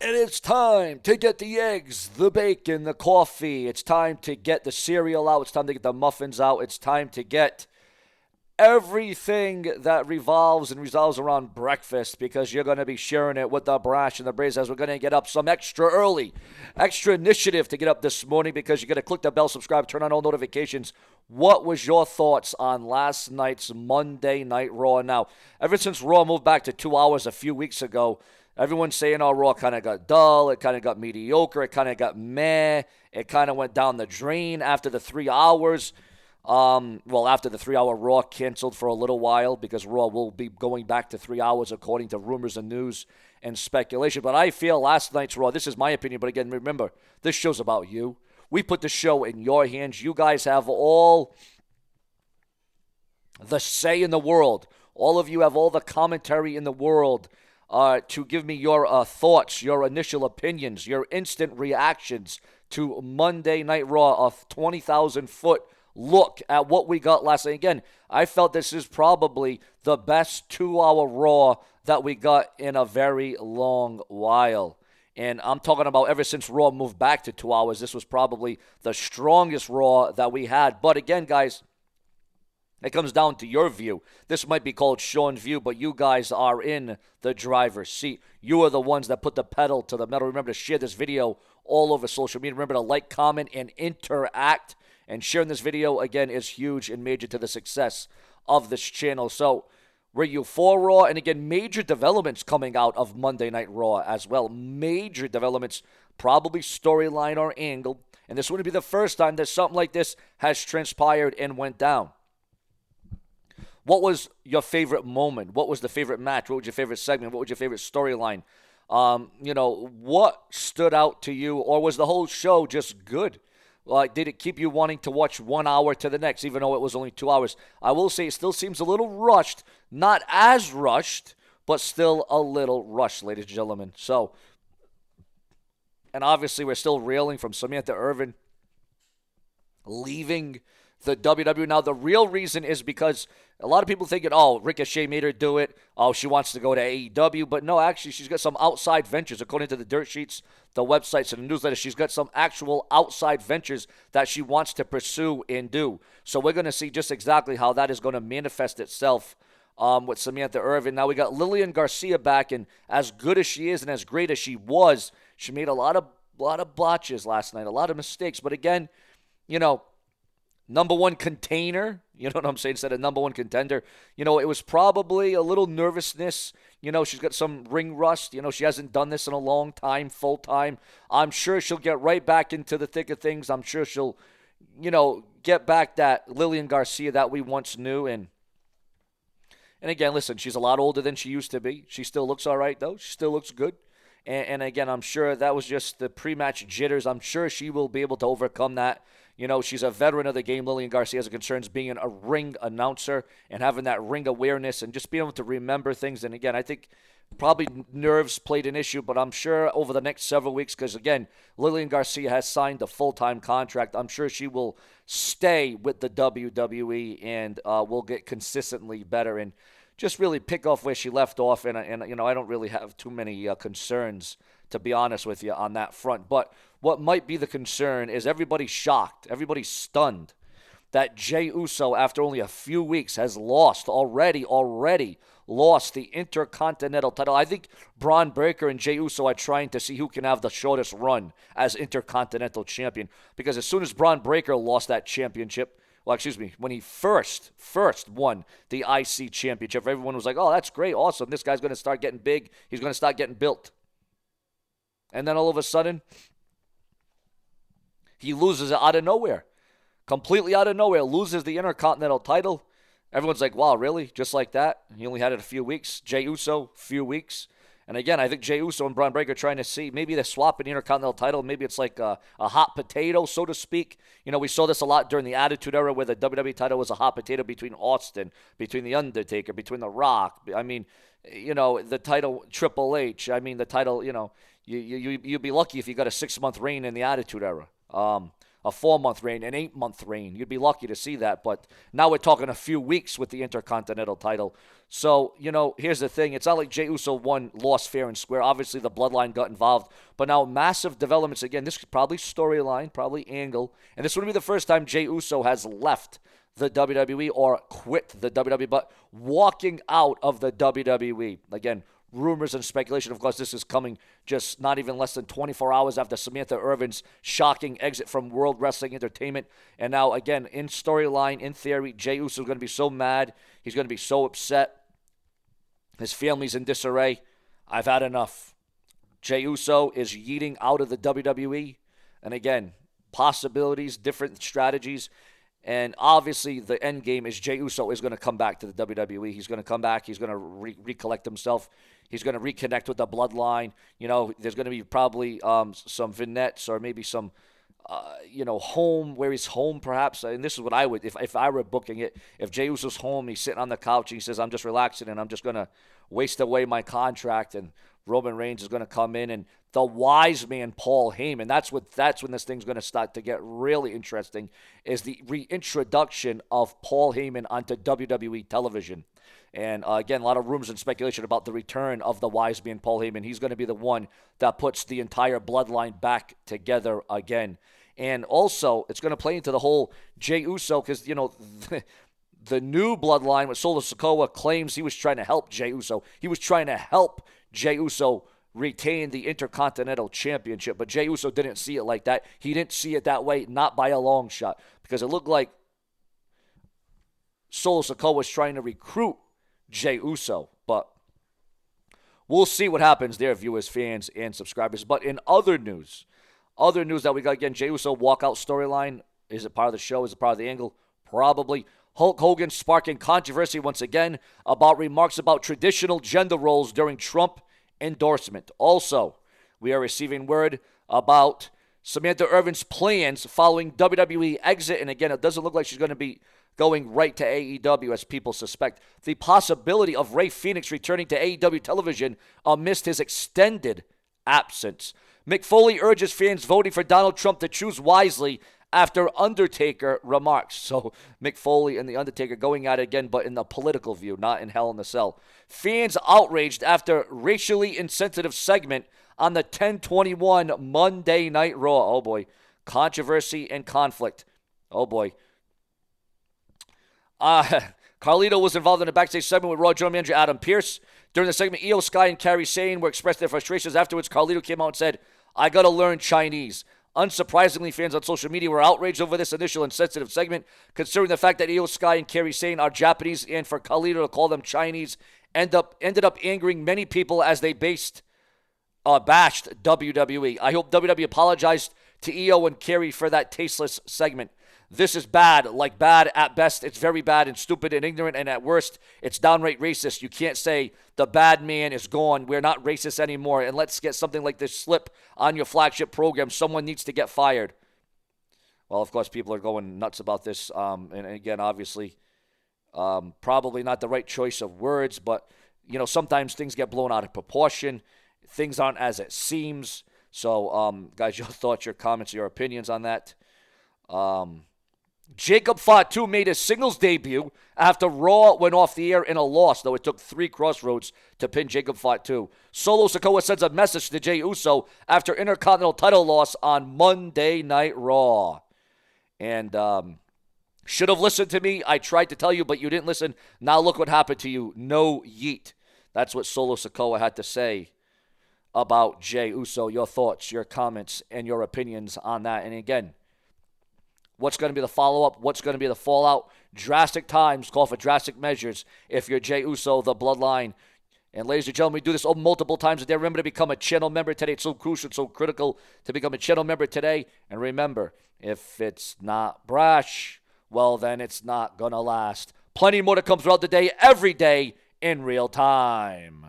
And it's time to get the eggs, the bacon, the coffee. It's time to get the cereal out. It's time to get the muffins out. It's time to get everything that revolves around breakfast, because you're going to be sharing it with the Brash and the Braves as we're going to get up some extra early, extra initiative to get up this morning, because you're going to click the bell, subscribe, turn on all notifications. What was your thoughts on last night's Monday Night Raw? Now, ever since Raw moved back to 2 hours a few weeks ago, everyone's saying, oh, Raw kind of got dull, it kind of got mediocre, it kind of got meh, it kind of went down the drain after the 3 hours. After the 3 hour Raw canceled for a little while, because Raw will be going back to 3 hours according to rumors and news and speculation. But I feel last night's Raw, this is my opinion, but again, remember, this show's about you. We put the show in your hands. You guys have all the say in the world. All of you have all the commentary in the world to give me your thoughts, your initial opinions, your instant reactions to Monday Night Raw, a 20,000-foot look at what we got last night. Again, I felt this is probably the best 2 hour Raw that we got in a very long while. And I'm talking about ever since Raw moved back to 2 hours, this was probably the strongest Raw that we had. But again, guys, it comes down to your view. This might be called Sean's View, but you guys are in the driver's seat. You are the ones that put the pedal to the metal. Remember to share this video all over social media. Remember to like, comment, and interact. And sharing this video, again, is huge and major to the success of this channel. So, were you for Raw? And again, major developments coming out of Monday Night Raw as well. Major developments, probably storyline or angle. And this wouldn't be the first time that something like this has transpired and went down. What was your favorite moment? What was the favorite match? What was your favorite segment? What was your favorite storyline? What stood out to you? Or was the whole show just good? Did it keep you wanting to watch 1 hour to the next, even though it was only 2 hours? I will say it still seems a little rushed. Not as rushed, but still a little rushed, ladies and gentlemen. So, and obviously we're still reeling from Samantha Irvin leaving the WWE. Now, the real reason is because a lot of people thinking, oh, Ricochet made her do it. Oh, she wants to go to AEW. But no, actually, she's got some outside ventures. According to the dirt sheets, the websites, and the newsletter, she's got some actual outside ventures that she wants to pursue and do. So we're going to see just exactly how that is going to manifest itself with Samantha Irvin. Now we got Lillian Garcia back, and as good as she is and as great as she was, she made a lot of botches last night, a lot of mistakes. But again, number one container, you know what I'm saying, instead of number one contender. It was probably a little nervousness. She's got some ring rust. She hasn't done this in a long time, full time. I'm sure she'll get right back into the thick of things. I'm sure she'll, get back that Lillian Garcia that we once knew. And again, listen, she's a lot older than she used to be. She still looks all right, though. She still looks good. And again, I'm sure that was just the pre-match jitters. I'm sure she will be able to overcome that. She's a veteran of the game, Lillian Garcia, as it concerns being a ring announcer and having that ring awareness and just being able to remember things. And again, I think probably nerves played an issue, but I'm sure over the next several weeks, because again, Lillian Garcia has signed a full-time contract, I'm sure she will stay with the WWE and will get consistently better and just really pick off where she left off. And I don't really have too many concerns, to be honest with you, on that front. But what might be the concern is everybody's shocked, everybody's stunned that Jey Uso, after only a few weeks, has already lost the Intercontinental title. I think Braun Breaker and Jey Uso are trying to see who can have the shortest run as Intercontinental champion, because as soon as Braun Breaker lost that championship, when he first won the IC championship, everyone was like, oh, that's great, awesome, this guy's going to start getting big, he's going to start getting built. And then all of a sudden, he loses it out of nowhere. Completely out of nowhere, loses the Intercontinental title. Everyone's like, wow, really? Just like that? He only had it a few weeks. Jey Uso, few weeks. And again, I think Jey Uso and Braun Breaker are trying to see, maybe they're swapping the Intercontinental title. Maybe it's like a hot potato, so to speak. We saw this a lot during the Attitude Era, where the WWE title was a hot potato between Austin, between The Undertaker, between The Rock. I mean, the title Triple H. I mean, the title, you'd be lucky if you got a 6-month reign in the Attitude Era. a 4-month reign, an 8-month reign. You'd be lucky to see that. But now we're talking a few weeks with the Intercontinental title. So, here's the thing. It's not like Jey Uso lost fair and square. Obviously, the bloodline got involved. But now massive developments. Again, this is probably storyline, probably angle. And this would be the first time Jey Uso has left the WWE or quit the WWE, but walking out of the WWE. Again, rumors and speculation. Of course, this is coming just not even less than 24 hours after Samantha Irvin's shocking exit from World Wrestling Entertainment. And now, again, in storyline, in theory, Jey Uso is going to be so mad. He's going to be so upset. His family's in disarray. I've had enough. Jey Uso is yeeting out of the WWE. And again, possibilities, different strategies. And obviously, the end game is Jey Uso is going to come back to the WWE. He's going to come back. He's going to recollect himself. He's going to reconnect with the bloodline. There's going to be probably some vignettes or maybe some, home, where he's home perhaps. And this is what I would, if I were booking it, if Jey Uso's home, he's sitting on the couch and he says, I'm just relaxing and I'm just going to waste away my contract, and Roman Reigns is going to come in, and the wise man Paul Heyman. That's when this thing's going to start to get really interesting, is the reintroduction of Paul Heyman onto WWE television. And again, a lot of rumors and speculation about the return of the wise man Paul Heyman. He's going to be the one that puts the entire bloodline back together again. And also, it's going to play into the whole Jey Uso, because the new bloodline with Solo Sikoa claims he was trying to help Jey Uso. He was trying to help Jey Uso retain the Intercontinental Championship, but Jey Uso didn't see it like that. He didn't see it that way, not by a long shot, because it looked like Solo Sikoa was trying to recruit Jey Uso, but we'll see what happens there, viewers, fans, and subscribers. But in other news that we got, again, Jey Uso walkout storyline. Is it part of the show? Is it part of the angle? Probably. Hulk Hogan sparking controversy once again about remarks about traditional gender roles during Trump endorsement. Also, we are receiving word about Samantha Irvin's plans following WWE exit. And again, it doesn't look like she's going to be going right to AEW, as people suspect. The possibility of Rey Fenix returning to AEW television amidst his extended absence. Mick Foley urges fans voting for Donald Trump to choose wisely after Undertaker remarks. So Mick Foley and The Undertaker going at it again, but in the political view, not in Hell in a Cell. Fans outraged after racially insensitive segment on the 10/21 Monday Night Raw. Oh boy. Controversy and conflict. Oh boy. Carlito was involved in a backstage segment with Raw General Manager Adam Pearce. During the segment, Io Sky and Kairi Sane were expressing their frustrations. Afterwards, Carlito came out and said, I got to learn Chinese. Unsurprisingly, fans on social media were outraged over this initial insensitive segment, considering the fact that Io Sky and Kairi Sane are Japanese, and for Carlito to call them Chinese ended up angering many people as they bashed WWE. I hope WWE apologized to Io and Kairi for that tasteless segment. This is bad, like bad at best. It's very bad and stupid and ignorant, and at worst, it's downright racist. You can't say the bad man is gone. We're not racist anymore, and let's get something like this slip on your flagship program. Someone needs to get fired. Well, of course, people are going nuts about this, and again, obviously, probably not the right choice of words, but, sometimes things get blown out of proportion. Things aren't as it seems. So, guys, your thoughts, your comments, your opinions on that. Jacob Fatu made his singles debut after Raw went off the air in a loss, though it took 3 crossroads to pin Jacob Fatu. Solo Sikoa sends a message to Jey Uso after Intercontinental title loss on Monday Night Raw. And should have listened to me. I tried to tell you, but you didn't listen. Now look what happened to you. No yeet. That's what Solo Sikoa had to say about Jey Uso. Your thoughts, your comments, and your opinions on that. And again, what's going to be the follow-up? What's going to be the fallout? Drastic times call for drastic measures if you're Jey Uso, the bloodline. And ladies and gentlemen, we do this multiple times a day. Remember to become a channel member today. It's so crucial, so critical to become a channel member today. And remember, if it's not brash, well, then it's not going to last. Plenty more to come throughout the day, every day, in real time.